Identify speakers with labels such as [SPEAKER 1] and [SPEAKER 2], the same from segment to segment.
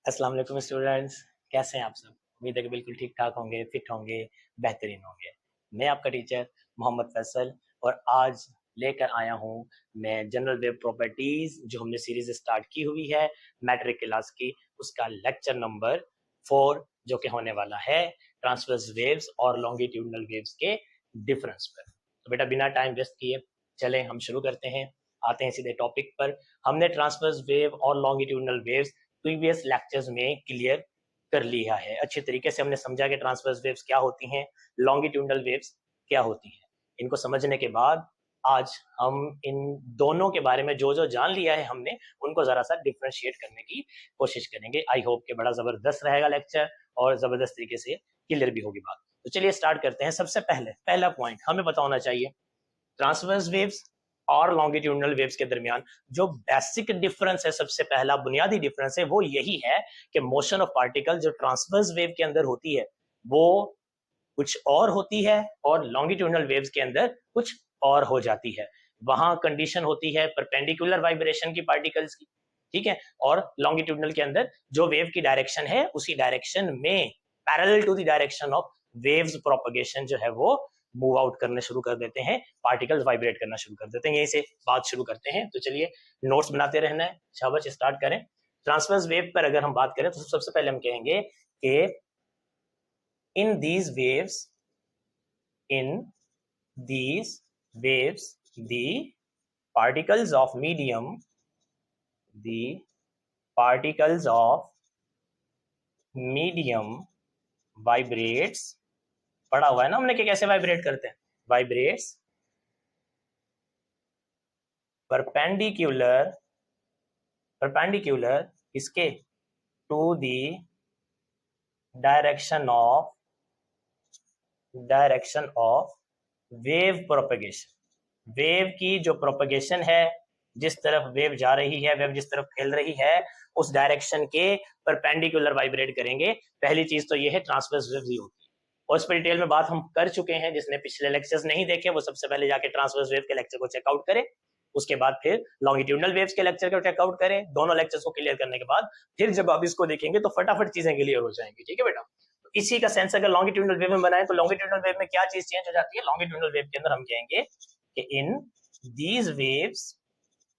[SPEAKER 1] अस्सलाम वालेकुम स्टूडेंट्स, कैसे हैं आप सब। उम्मीद है कि बिल्कुल ठीक ठाक होंगे, फिट होंगे, बेहतरीन होंगे। मैं आपका टीचर मोहम्मद फैसल और आज लेकर आया हूँ मैं जनरल वेव प्रॉपर्टीज जो हमने सीरीज स्टार्ट की हुई है मैट्रिक क्लास की, उसका लेक्चर नंबर 4 जो कि होने वाला है ट्रांसवर्स वेव्स और लॉन्गिट्यूडनल वेव्स के डिफरेंस पर। तो बेटा बिना टाइम वेस्ट किए चलें हम शुरू करते हैं, आते हैं सीधे टॉपिक पर। हमने ट्रांसवर्स वेव और लॉन्गिट्यूडनल वेव्स प्रीवियस लेक्चर्स में क्लियर कर लिया है। अच्छे तरीके से हमने समझा कि ट्रांसवर्स वेव्स क्या होती हैं, लॉन्गिट्यूडनल वेव्स क्या होती हैं। इनको समझने के बाद आज हम इन दोनों के बारे में जो जो जान लिया है हमने उनको जरा सा डिफरेंशिएट करने की कोशिश करेंगे। आई होप कि बड़ा जबरदस्त रहेगा लेक्चर और जबरदस्त तरीके से क्लियर भी होगी बात। तो चलिए स्टार्ट करते हैं। सबसे पहला पॉइंट हमें पता होना चाहिए ट्रांसवर्स वेव्स और लॉन्गिट्यूडनल वेव्स के दरमियान जो बेसिक डिफरेंस है, सबसे पहला बुनियादी डिफरेंस है वो यही है कि मोशन ऑफ पार्टिकल जो ट्रांसवर्स वेव के अंदर होती है वो कुछ और होती है और लॉन्गिट्यूडनल वेव्स के अंदर कुछ और हो जाती है। वहां कंडीशन होती है परपेंडिकुलर वाइब्रेशन की पार्टिकल्स की, ठीक है, और लॉन्गिट्यूडनल के अंदर जो वेव की डायरेक्शन है उसी डायरेक्शन में parallel to the direction of waves propagation जो है वो मूव आउट करने शुरू कर देते हैं, पार्टिकल्स वाइब्रेट करना शुरू कर देते हैं। यहीं से बात शुरू करते हैं। तो चलिए नोट्स बनाते रहना है, शाबाश स्टार्ट करें। ट्रांसवर्स वेव पर अगर हम बात करें तो सबसे पहले हम कहेंगे कि in these waves the particles of medium vibrates, पढ़ा हुआ है ना हमने कि कैसे वाइब्रेट करते हैं, वाइब्रेट्स परपेंडिकुलर इसके to the direction of wave propagation. Wave की जो प्रोपगेशन है, जिस तरफ वेव जा रही है, वेव जिस तरफ फैल रही है उस डायरेक्शन के परपेंडिकुलर वाइब्रेट करेंगे। पहली चीज तो ये है ट्रांसवर्स वेव ही होती है और इस पर डिटेल में बात हम कर चुके हैं। जिसने पिछले लेक्चर्स नहीं देखे वो सबसे पहले जाके ट्रांसवर्स वेव के लेक्चर को चेकआउट करे, उसके बाद फिर लॉन्गिट्यूडनल वेव्स के लेक्चर को चेकआउट करें। दोनों लेक्चर्स को क्लियर करने के बाद फिर जब आप इसको देखेंगे तो फटाफट चीजें क्लियर हो जाएंगी, ठीक है बेटा। तो इसी का सेंस अगर लॉन्गिट्यूडनल वेव में बनाए तो लॉन्गिट्यूडनल वेव में क्या चीज चेंज हो जाती है, लॉन्गिट्यूडनल वेव के अंदर हम कहेंगे कि इन दीज वेव्स,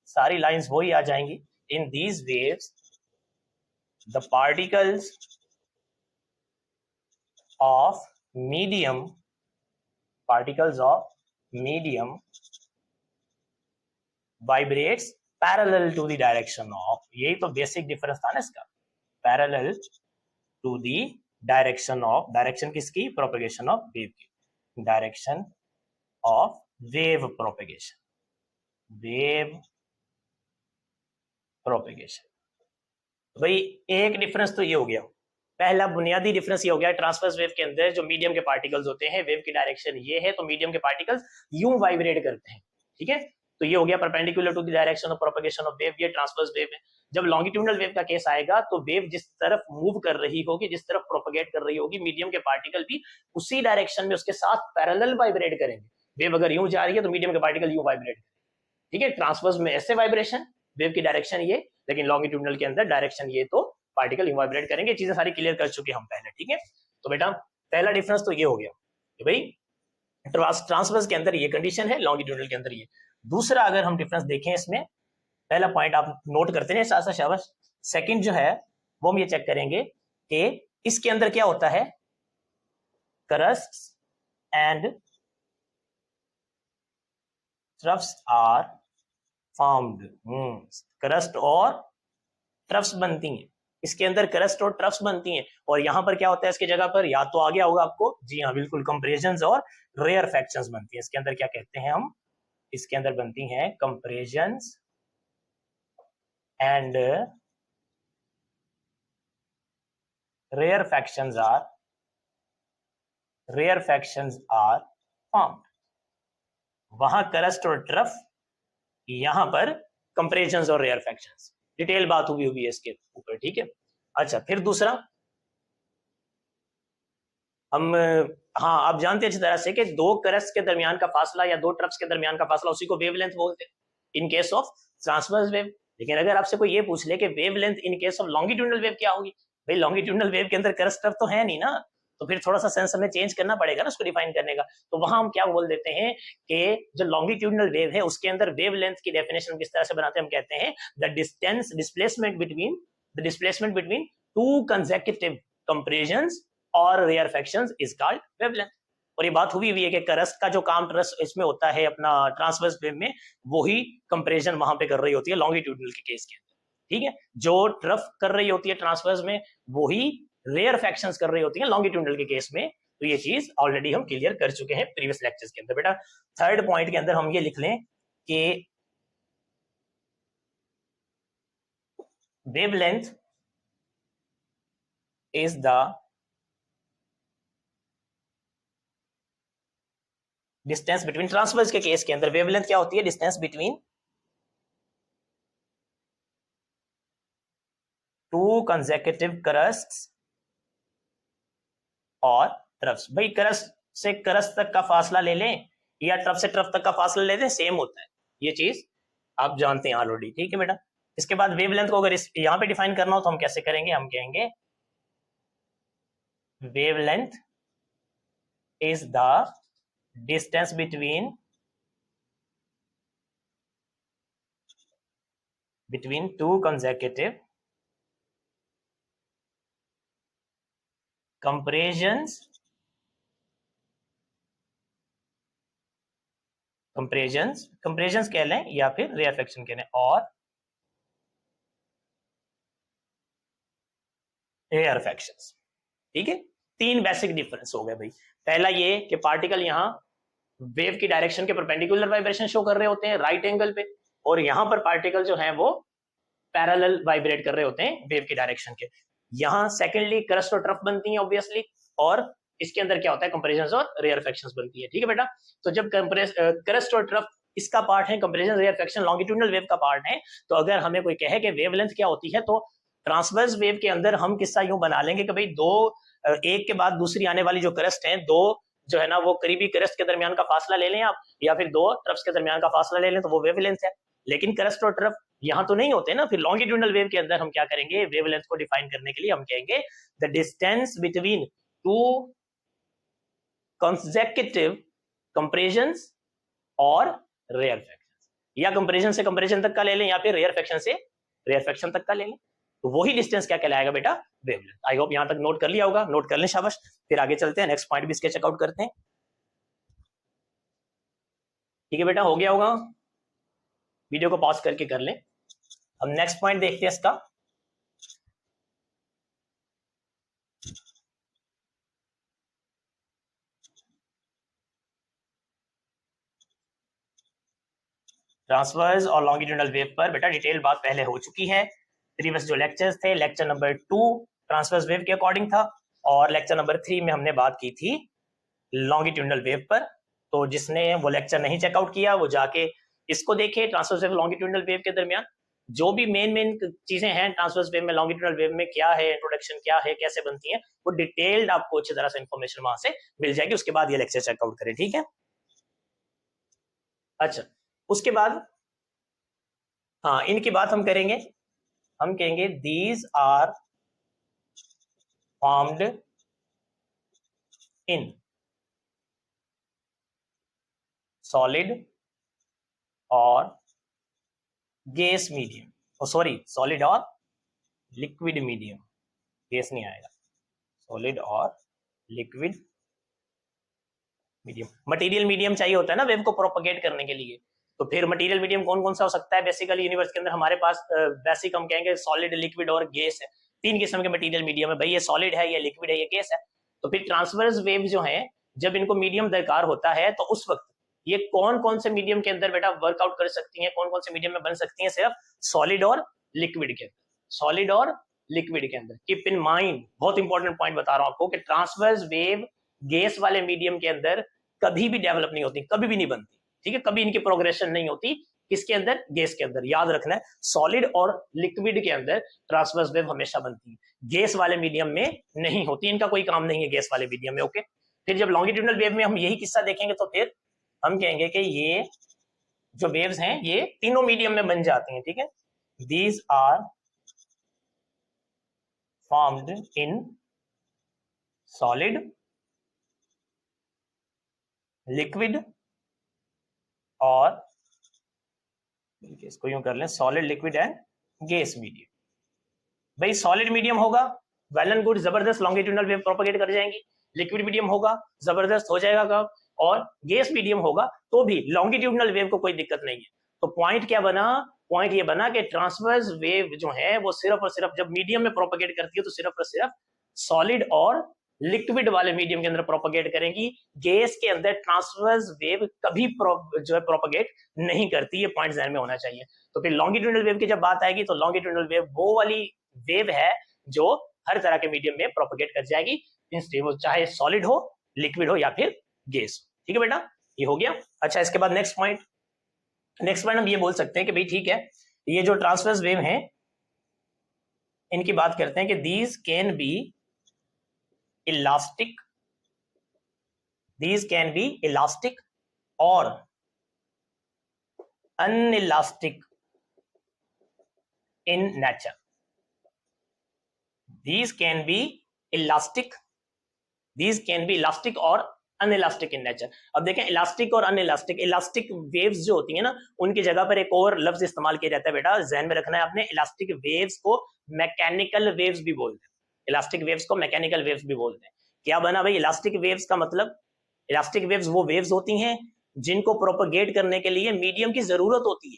[SPEAKER 1] सारी लाइंस वही आ जाएंगी, in these waves the particles of medium vibrates parallel to the direction of, यही तो बेसिक डिफरेंस था ना इसका, parallel to the direction of, direction किसकी, प्रोपगेशन ऑफ वेव की, डायरेक्शन ऑफ वेव प्रोपगेशन, भाई एक डिफरेंस तो ये हो गया, पहला बुनियादी डिफरेंस ये हो गया ट्रांसवर्स वेव के अंदर जो मीडियम के पार्टिकल्स होते हैं, वेव की डायरेक्शन ये है तो मीडियम के पार्टिकल्स यूं वाइब्रेट करते हैं, ठीक है। तो ये हो गया perpendicular to the direction of propagation of wave, ये ट्रांसवर्स वेव है। जब लॉन्गिट्यूडनल वेव का केस आएगा तो वेव जिस तरफ मूव कर रही होगी, जिस तरफ प्रोपगेट कर रही होगी, मीडियम के पार्टिकल भी उसी डायरेक्शन में उसके साथ पैरेलल वाइब्रेट करेंगे। वेव अगर यूं जा रही है तो मीडियम के पार्टिकल यूं वाइब्रेट करेंगे, ठीक है। ट्रांसवर्स में ऐसे वाइब्रेशन, वेव की डायरेक्शन ये, लेकिन लॉन्गिट्यूडनल के अंदर डायरेक्शन ये, तो पार्टिकल वाइब्रेट करेंगे। चीजें सारी क्लियर कर चुके हम पहले, ठीक है। तो बेटा पहला डिफरेंस तो ये हो गया कि भाई ट्रांसवर्स के अंदर ये कंडीशन है, लॉन्गिट्यूडनल के अंदर ये। दूसरा अगर हम डिफरेंस देखें इसमें, पहला पॉइंट आप नोट करते हैं साथ साथ, शाबाश। सेकंड जो है वो हम ये चेक करेंगे कि इसके अंदर क्या होता है, crusts and troughs are formed, crust और ट्रफ्स बनती हैं, इसके अंदर क्रस्ट और ट्रफ्स बनती हैं। और यहां पर क्या होता है इसकी जगह पर, या तो आ गया होगा आपको, जी हाँ बिल्कुल, कंप्रेशंस और रेयर फैक्शंस बनती हैं। इसके अंदर क्या कहते हैं हम, इसके अंदर बनती हैं compressions and rarefactions are formed. वहां क्रस्ट और ट्रफ, यहां पर कंप्रेशंस और रेयर फैक्शंस। डिटेल बात हुई है इसके ऊपर, ठीक है। अच्छा फिर दूसरा हम, हाँ आप जानते हैं अच्छी तरह से कि दो क्रस्ट के दरमियान का फासला या दो ट्रफ्स के दरमियान का फासला, उसी को वेवलेंथ बोलते हैं in case of transverse wave. लेकिन अगर आपसे कोई ये पूछ ले कि wavelength in case of longitudinal wave क्या होगी, भाई लॉन्गिट्यूडनल वेव के अंदर क्रस्ट टफ तो है नहीं ना, तो फिर थोड़ा सा सेंस हमें चेंज करना पड़ेगा ना उसको डिफाइन करने का। तो वहां हम क्या बोल देते हैं कि जो लॉन्गिट्यूडनल वेव है उसके अंदर वेवलेंथ की डेफिनेशन किस तरह से बनाते हैं, हम कहते हैं the displacement between two consecutive compressions और रेयरफेक्शंस इज कॉल्ड वेवलेंथ। और ये बात हुई है कि क्रस्ट का जो काम ट्रस्ट इसमें होता है अपना ट्रांसवर्स वेव में, वही कंप्रेशन वहां पे कर रही होती है लॉन्गिट्यूडनल के केस के अंदर, ठीक है। जो ट्रफ कर रही होती है ट्रांसवर्स में, वही रेयर फैक्शंस कर रही होती है लॉन्गिट्यूडनल के केस में। तो ये चीज ऑलरेडी हम क्लियर कर चुके हैं प्रीवियस लेक्चर्स के अंदर। बेटा थर्ड पॉइंट के अंदर हम ये लिख लें कि wavelength is the distance between, transverse के केस के अंदर वेवलेंथ क्या होती है, distance between two consecutive crusts और ट्रफ्स। भाई क्रस्ट से क्रस्ट तक का फासला ले लें या ट्रफ से ट्रफ तक का फासला ले लें, सेम होता है, ये चीज आप जानते हैं ऑलरेडी, ठीक है बेटा। इसके बाद वेवलेंथ को अगर इस यहां पे डिफाइन करना हो तो हम कैसे करेंगे, हम कहेंगे wavelength is the distance between two consecutive compressions कह लें या फिर रेयरफेक्शन कह लें, और रेयरफेक्शंस, ठीक है। तीन बेसिक डिफरेंस हो गए भाई। पहला ये कि पार्टिकल यहाँ वेव की डायरेक्शन के परपेंडिकुलर वाइब्रेशन शो कर रहे होते हैं राइट एंगल पे, और यहाँ पर पार्टिकल जो है वो पैरेलल वाइब्रेट कर रहे होते हैं वेव की डायरेक्शन के। यहाँ सेकेंडली क्रस्ट और ट्रफ बनती है ऑब्वियसली, और इसके अंदर क्या होता है, कंप्रेशंस और रेयरफेक्शंस बनती है, ठीक है बेटा। तो जब क्रस्ट और ट्रफ इसका पार्ट है, कंप्रेशन रेयरफेक्शन लॉन्गिट्यूडनल वेव का पार्ट है, तो अगर हमें कोई कहे कि वेवलेंथ क्या होती है, तो ट्रांसवर्स वेव के अंदर हम किस्सा यूं बना लेंगे कि भाई दो एक के बाद दूसरी आने वाली जो क्रस्ट है, दो जो है ना वो करीबी क्रस्ट के दरमियान का फासला ले लें आप, या फिर दो ट्रफ्स के दरमियान का फासला ले लें, तो वो वेवलेंथ है। लेकिन क्रस्ट और ट्रफ यहाँ तो नहीं होते ना, फिर लॉन्गिट्यूडनल वेव के अंदर हम क्या करेंगे, वेवलेंथ को डिफाइन करने के लिए हम कहेंगे the distance between two consecutive compressions और रेयरफेक्शंस, या कंप्रेशन से कंप्रेशन तक का ले लें या फिर रेयरफेक्शन से रेयरफेक्शन तक का ले लें, तो वही डिस्टेंस क्या कहलाएगा बेटा, वेवलेंथ। आई होप यहां तक नोट कर लिया होगा, नोट कर लें, शाबाश। फिर आगे चलते हैं, नेक्स्ट पॉइंट भी इसके चेकआउट करते हैं, ठीक है बेटा, हो गया होगा, वीडियो को पॉज करके कर लें। हम नेक्स्ट पॉइंट देखते हैं इसका। ट्रांसवर्स और लॉन्गिट्यूडनल वेव पर बेटा डिटेल बात पहले हो चुकी है, प्रीवियस जो लेक्चर्स थे, लेक्चर नंबर 2 ट्रांसवर्स वेव के अकॉर्डिंग था, और लेक्चर नंबर 3 में हमने बात की थी लॉन्गिट्यूडनल वेव पर। तो जिसने वो लेक्चर नहीं चेकआउट किया वो जाके इसको देखे, ट्रांसवर्स वेव लॉन्गिट्यूडनल वेव के दरमियान जो भी मेन चीजें हैं ट्रांसवर्स वेव में, लॉन्गिट्यूडनल वेव में क्या है, इंट्रोडक्शन क्या है, कैसे बनती है, वो डिटेल्ड आपको अच्छी तरह से इंफॉर्मेशन वहां से मिल जाएगी। उसके बाद ये लेक्चर चेकआउट करें, ठीक है। अच्छा, उसके बाद हाँ इनकी बात हम करेंगे, हम कहेंगे these are formed in solid और गैस मीडियम, सॉरी सॉलिड और लिक्विड मीडियम, गैस नहीं आएगा, सॉलिड और लिक्विड मीडियम। मटेरियल मीडियम चाहिए होता है ना वेव को प्रोपगेट करने के लिए, तो फिर मटेरियल मीडियम कौन कौन सा हो सकता है, बेसिकली यूनिवर्स के अंदर हमारे पास बेसिक हम कहेंगे सॉलिड, लिक्विड और गैस है। तीन किस्म के मटेरियल मीडियम है भाई, ये सॉलिड है, ये लिक्विड है, ये गैस है। तो फिर ट्रांसवर्स वेव जो है, जब इनको मीडियम दरकार होता है, तो उस वक्त ये कौन कौन से मीडियम के अंदर बेटा वर्कआउट कर सकती हैं, कौन कौन से मीडियम में बन सकती हैं, सिर्फ सॉलिड और लिक्विड के अंदर, सॉलिड और लिक्विड के अंदर। कीप इन माइंड, बहुत इंपॉर्टेंट पॉइंट बता रहा हूं आपको, कि ट्रांसवर्स वेव गैस वाले मीडियम के अंदर कभी भी डेवलप नहीं होती, कभी भी नहीं बनती, ठीक है, कभी इनकी प्रोग्रेशन नहीं होती, किसके अंदर, गैस के अंदर। याद रखना है, सॉलिड और लिक्विड के अंदर ट्रांसवर्स वेव हमेशा बनती है, गैस वाले मीडियम में नहीं होती, इनका कोई काम नहीं है गैस वाले मीडियम में, ओके। फिर जब लॉन्गिट्यूडनल वेव में हम यही किस्सा देखेंगे, तो फिर हम कहेंगे कि ये जो वेव्स हैं ये तीनों मीडियम में बन जाती हैं, ठीक है, these are formed in solid, liquid और इसको यूं कर लें solid, liquid and gas medium. भाई सॉलिड मीडियम होगा वेल एंड गुड, जबरदस्त लॉन्गिट्यूडनल वेव प्रोपेगेट कर जाएंगी। लिक्विड मीडियम होगा जबरदस्त हो जाएगा कब, और गैस मीडियम होगा तो भी लॉन्गिट्यूडनल वेव को कोई दिक्कत नहीं है। तो पॉइंट क्या बना, पॉइंट ये बना कि ट्रांसवर्स वेव जो है वो सिर्फ और सिर्फ जब मीडियम में प्रोपेगेट करती है तो सिर्फ और सिर्फ सॉलिड और लिक्विड वाले मीडियम के अंदर प्रोपेगेट करेंगी। गैस के अंदर ट्रांसवर्स वेव कभी जो है प्रोपेगेट नहीं करती, ये पॉइंट ध्यान में होना चाहिए। तो फिर लॉन्गिट्यूडनल वेव की जब बात आएगी तो लॉन्गिट्यूडनल वेव वो वाली वेव है जो हर तरह के मीडियम में प्रोपेगेट कर जाएगी, वो चाहे सॉलिड हो, लिक्विड हो या फिर गैस। ठीक है बेटा, ये हो गया। अच्छा, इसके बाद नेक्स्ट पॉइंट हम ये बोल सकते हैं कि भाई ठीक है, ये जो ट्रांसवर्स वेव हैं इनकी बात करते हैं कि दीज कैन बी इलास्टिक, और inelastic in nature. These can be elastic और अनइलास्टिक इन नेचर। अब देखें इलास्टिक और अनइलास्टिक, इलास्टिक वेव्स जो होती है ना उनकी जगह पर एक और लफ्ज इस्तेमाल किया जाता है बेटा, ध्यान में रखना है आपने। इलास्टिक वेव्स को मैकेनिकल वेव्स भी बोलते हैं, इलास्टिक वेव्स को मैकेनिकल वेव्स भी बोलते हैं। क्या बना भाई इलास्टिक वेव्स का मतलब, इलास्टिक वेव्स वो वेव्स होती हैं जिनको प्रोपेगेट करने के लिए मीडियम की जरूरत होती है।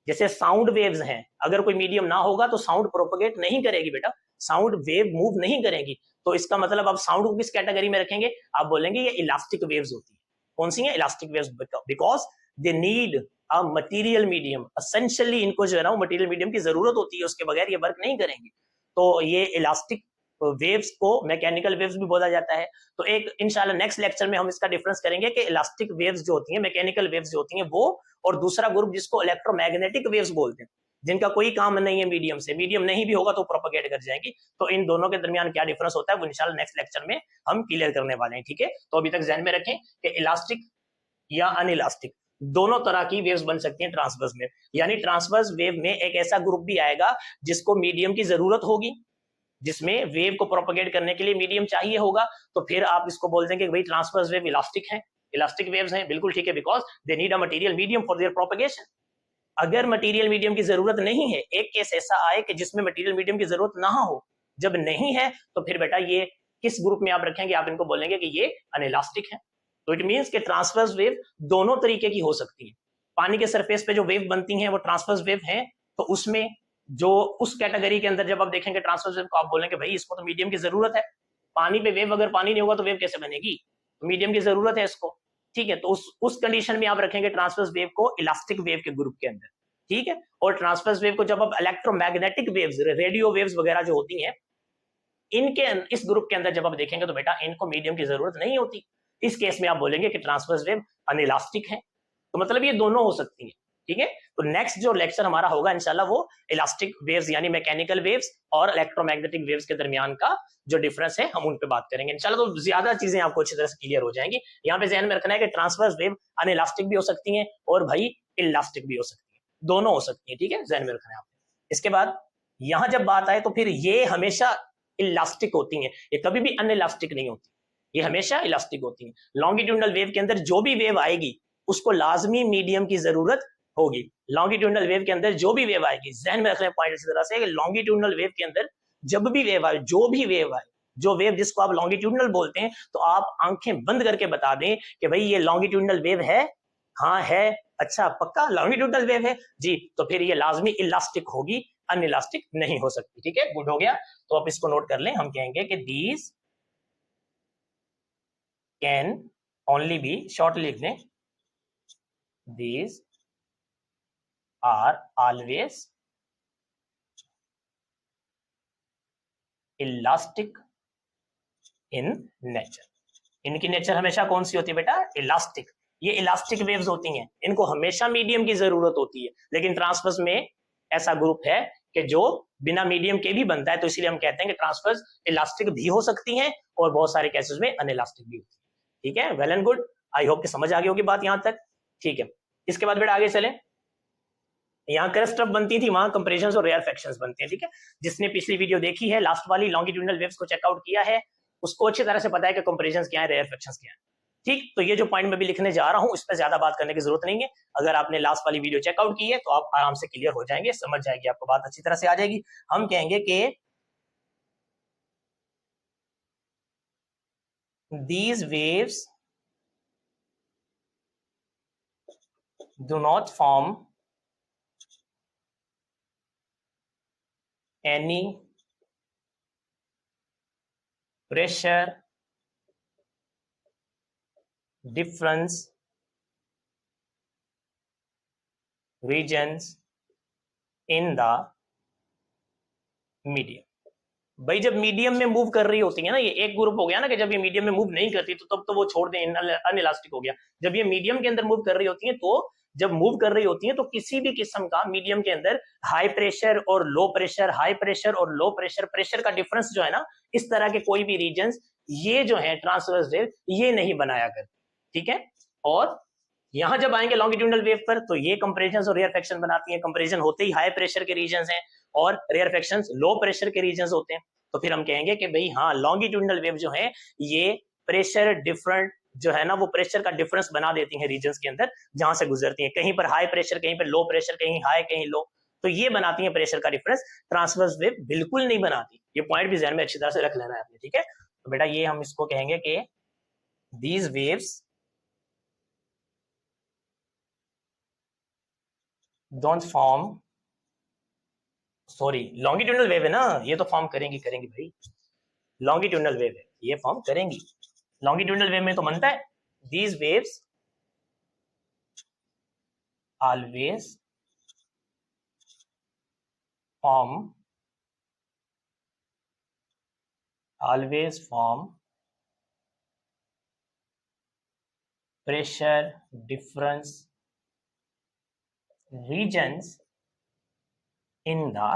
[SPEAKER 1] जैसे साउंड वेव्स हैं, अगर कोई मीडियम ना होगा तो साउंड प्रोपेगेट नहीं करेगी बेटा, साउंड वेव मूव नहीं करेगी। तो इसका मतलब आप साउंड को किस कैटेगरी में रखेंगे, आप बोलेंगे ये इलास्टिक वेव्स होती है। कौन सी है elastic waves, because they need a material medium, essentially इनको जो है ना वो मटेरियल मीडियम की जरूरत होती है, उसके बगैर ये वर्क नहीं करेंगे। तो ये इलास्टिक वेव्स को मैकेनिकल वेव्स भी बोला जाता है। तो एक इंशाल्लाह नेक्स्ट लेक्चर में हम इसका डिफरेंस करेंगे कि इलास्टिक वेव्स जो होती हैं, मैकेनिकल वेव्स जो होती हैं वो, और दूसरा ग्रुप जिसको इलेक्ट्रोमैग्नेटिक वेव्स बोलते हैं, जिनका कोई काम नहीं है मीडियम से, मीडियम नहीं भी होगा तो प्रोपेगेट कर जाएंगी। तो इन दोनों के दरमियान क्या डिफरेंस होता है वो इंशाल्लाह नेक्स्ट लेक्चर में हम क्लियर करने वाले हैं। ठीक है, तो अभी तक ध्यान में रखें कि इलास्टिक या अनइलास्टिक दोनों तरह की वेव्स बन सकती हैं ट्रांसवर्स वेव। यानी ट्रांसवर्स वेव में एक ऐसा ग्रुप भी आएगा जिसको मीडियम की जरूरत होगी, जिसमें वेव को प्रोपेगेट करने के लिए मीडियम चाहिए होगा, तो फिर आप इसको बोल देंगे भाई ट्रांसवर्स वेव इलास्टिक है, इलास्टिक वेव्स हैं। बिल्कुल ठीक है, because they need a material medium for their propagation. अगर मटेरियल मीडियम की जरूरत नहीं है, एक केस ऐसा आए कि जिसमें मटेरियल मीडियम की जरूरत ना हो, जब नहीं है तो फिर बेटा ये किस ग्रुप में आप रखेंगे, आप इनको बोलेंगे कि ये अनइलास्टिक है। तो इट मींस कि ट्रांसवर्स वेव दोनों तरीके की हो सकती है। पानी के सरफेस पे जो वेव बनती हैं वो ट्रांसवर्स वेव है, तो उसमें जो उस कैटेगरी के अंदर जब आप देखेंगे ट्रांसवर्स वेव को, आप बोलेंगे भाई इसको तो मीडियम की जरूरत है। पानी पे वेव, अगर पानी नहीं होगा तो वेव कैसे बनेगी, तो मीडियम की जरूरत है इसको। ठीक है, तो उस कंडीशन में आप रखेंगे ट्रांसवर्स वेव को इलास्टिक वेव के ग्रुप के अंदर। ठीक है, और ट्रांसवर्स वेव को जब आप इलेक्ट्रोमैग्नेटिक वेव्स, रेडियो वेव्स वगैरह जो होती हैं, इनके इस ग्रुप के अंदर जब आप देखेंगे तो बेटा इनको मीडियम की जरूरत नहीं होती। इस केस में आप बोलेंगे कि ट्रांसवर्स वेव अनइलास्टिक है। तो मतलब ये दोनों हो सकती है। ठीक है, तो नेक्स्ट जो लेक्चर हमारा होगा इंशाल्लाह वो इलास्टिक वेव्स यानी मैकेनिकल वेव्स और इलेक्ट्रोमैग्नेटिक वेव्स के दरमियान का जो डिफरेंस है हम उन पे बात करेंगे इंशाल्लाह। तो ज्यादा चीजें आपको अच्छी तरह से क्लियर हो जाएंगी। यहाँ पे ध्यान में रखना है कि ट्रांसवर्स वेव अनइलास्टिक भी हो सकती हैं और भाई इलास्टिक भी हो सकती है, दोनों हो सकती है। ठीक है, ध्यान में रखना है आपने। इसके बाद यहाँ जब बात आए तो फिर ये हमेशा इलास्टिक होती हैं, ये कभी भी अनइलास्टिक नहीं होती, ये हमेशा इलास्टिक होती हैं। लॉन्गिट्यूडनल वेव के अंदर जो भी वेव आएगी उसको लाजमी मीडियम की जरूरत होगी। लॉन्गिट्यूडनल वेव के अंदर जो भी वेव आएगी, ध्यान में रखना है पॉइंट इसी तरह से कि लॉन्गिट्यूडनल वेव के अंदर जब भी वेव आए, जो भी वेव आए, जो वेव जिसको आप लॉन्गिट्यूडनल बोलते हैं, तो आप आंखें बंद करके बता दें कि भाई ये लॉन्गिट्यूडनल वेव है। हाँ है, अच्छा पक्का लॉन्गिट्यूडनल वेव है जी, तो फिर ये लाजमी इलास्टिक होगी, अनइलास्टिक नहीं हो सकती। ठीक है, गुड हो गया। तो आप इसको नोट कर लें, हम कहेंगे कि these can only be, short लिख दें, these are always elastic in nature. इनकी नेचर हमेशा कौन सी होती है बेटा, इलास्टिक। ये इलास्टिक वेव्स होती हैं, इनको हमेशा मीडियम की जरूरत होती है। लेकिन ट्रांसवर्स में ऐसा ग्रुप है कि जो बिना मीडियम के भी बनता है, तो इसीलिए हम कहते हैं कि ट्रांसवर्स इलास्टिक भी हो सकती हैं और बहुत सारे केसेस में अनइलास्टिक भी होती है। ठीक है, well and good, I hope कि समझ आ गई होगी बात यहां तक। ठीक है, इसके बाद बेटा आगे चलें। यहाँ क्रस्ट ट्रफ बनती थी, वहां कंप्रेशंस और रेयरफेक्शंस बनते हैं, ठीक है। जिसने पिछली वीडियो देखी है लास्ट वाली लॉन्गिट्यूडनल वेव्स को चेकआउट किया है, उसको अच्छी तरह से पता है कि कंप्रेशंस क्या है, रेयरफेक्शंस क्या है, ठीक। तो ये जो पॉइंट मैं भी लिखने जा रहा हूं, इस पर ज्यादा बात करने की जरूरत नहीं है। अगर आपने लास्ट वाली वीडियो चेकआउट की है तो आप आराम से क्लियर हो जाएंगे, समझ जाएगी, आपको बात अच्छी तरह से आ जाएगी। हम कहेंगे कि these waves do not form any pressure difference regions in the medium। भाई जब मीडियम में मूव कर रही होती है ना, ये एक ग्रुप हो गया ना कि जब ये मीडियम में मूव नहीं करती तो तब तो वो छोड़ दें, अनइलास्टिक हो गया। जब ये मीडियम के अंदर मूव कर रही होती है, तो जब मूव कर रही होती है तो किसी भी किस्म का मीडियम के अंदर हाई प्रेशर और लो प्रेशर, हाई प्रेशर और लो प्रेशर, प्रेशर का डिफरेंस जो है ना, इस तरह के कोई भी रीजन्स ये जो है ट्रांसवर्स वेव ये नहीं बनाया करती, ठीक है। और यहां जब आएंगे लॉन्गिट्यूडनल वेव पर तो ये कंप्रेशन और रेयरफेक्शन बनाती है। कंप्रेशन होते ही हाई प्रेशर के रीजन्स हैं और रेयरफेक्शन लो प्रेशर के रीजन्स होते हैं। तो फिर हम कहेंगे कि भाई हाँ, लॉन्गिट्यूडनल वेव जो है ये प्रेशर डिफरेंट जो है ना, वो प्रेशर का डिफरेंस बना देती है रीजन्स के अंदर जहां से गुजरती है। कहीं पर हाई प्रेशर, कहीं पर लो प्रेशर, कहीं हाई कहीं लो, तो ये बनाती है प्रेशर का डिफरेंस। ट्रांसवर्स वेव बिल्कुल नहीं बनाती। ये पॉइंट भी ध्यान में अच्छी तरह से रख लेना है आपने, ठीक है। तो बेटा ये हम इसको कहेंगे कि these waves don't form, sorry longitudinal wave है ना, ये तो फॉर्म करेंगी करेंगी भाई, लॉन्गिट्यूडनल वेव है ये फॉर्म करेंगी। लॉन्गिट्यूडनल वेव में तो बनता है these waves always form pressure difference regions in the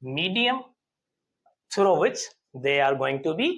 [SPEAKER 1] medium through which they are going to be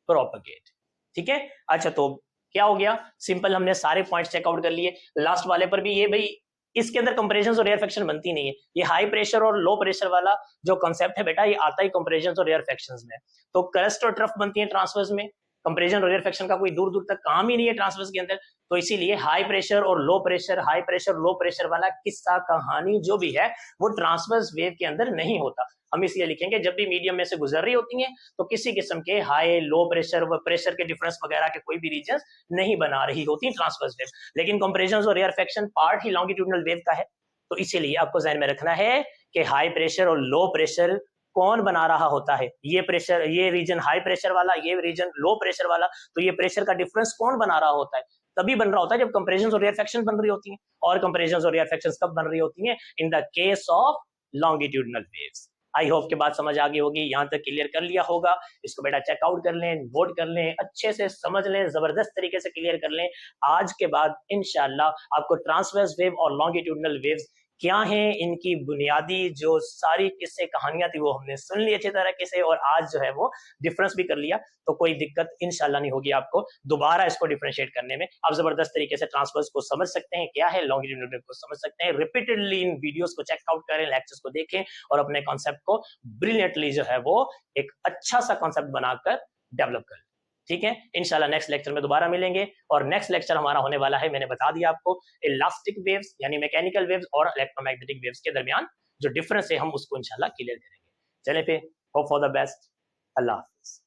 [SPEAKER 1] propagate, ठीक है। अच्छा तो क्या हो गया, सिंपल, हमने सारे पॉइंट्स चेकआउट कर लिए। लास्ट वाले पर भी ये भाई इसके अंदर कंप्रेशंस और रेयरफेक्शन बनती नहीं है। ये हाई प्रेशर और लो प्रेशर वाला जो कॉन्सेप्ट है बेटा, ये आता ही कंप्रेशंस और रेयरफेक्शंस में। तो क्रस्ट और ट्रफ बनती है ट्रांसवर्स में, कंप्रेशन और रेयरफेक्शन का कोई दूर दूर तक काम ही नहीं है ट्रांसवर्स के अंदर। तो इसीलिए हाई प्रेशर और low pressure, high pressure low pressure वाला किस्सा कहानी जो भी है वो ट्रांसवर्स वेव के अंदर नहीं होता। हम इसलिए लिखेंगे जब भी मीडियम में से गुजर रही होती हैं तो किसी किस्म के हाई लो प्रेशर व प्रेशर के डिफरेंस वगैरह के कोई भी रीजन नहीं बना रही होती ट्रांसवर्स वेव। लेकिन कंप्रेशन और रेयरफेक्शन पार्ट ही लॉन्गिट्यूडनल वेव का है। तो इसीलिए आपको ध्यान में रखना है कि हाई प्रेशर और लो प्रेशर कौन बना रहा होता है, ये प्रेशर, ये रीजन हाई प्रेशर वाला, ये रीजन लो प्रेशर वाला, तो ये प्रेशर का डिफरेंस कौन बना रहा होता है, तभी बन रहा होता है जब कंप्रेशन और रेयरफेक्शन बन रही होती हैं। और कंप्रेशन और रेयरफेक्शन कब बन रही होती हैं, in the case of longitudinal waves. I hope के बात समझ आ गई होगी, यहां तक क्लियर कर लिया होगा। इसको बेटा चेकआउट कर लें, नोट कर लें, अच्छे से समझ लें, जबरदस्त तरीके से क्लियर कर लें। आज के बाद इंशाल्लाह आपको ट्रांसवर्स वेव और लॉन्गिट्यूडनल वेव्स क्या हैं, इनकी बुनियादी जो सारी किस्से कहानियां थी वो हमने सुन ली अच्छी तरीके से, और आज जो है वो डिफरेंस भी कर लिया। तो कोई दिक्कत इंशाल्लाह नहीं होगी आपको दोबारा इसको डिफरेंशिएट करने में। आप जबरदस्त तरीके से ट्रांसवर्स को समझ सकते हैं, क्या है लॉन्गिट्यूडनल वेव को समझ सकते हैं। रिपीटेडली इन वीडियोस को चेकआउट करें, लेक्चर्स को देखें और अपने कॉन्सेप्ट को ब्रिलियंटली जो है वो एक अच्छा सा कॉन्सेप्ट बनाकर डेवलप करें, ठीक है। इंशाल्लाह नेक्स्ट लेक्चर में दोबारा मिलेंगे। और नेक्स्ट लेक्चर हमारा होने वाला है, मैंने बता दिया आपको, इलास्टिक वेव्स यानी मैकेनिकल वेव्स और इलेक्ट्रोमैग्नेटिक वेव्स के दरमियान जो डिफरेंस है हम उसको इंशाल्लाह क्लियर करेंगे। चलें फिर, hope for the best, Allah Hafiz.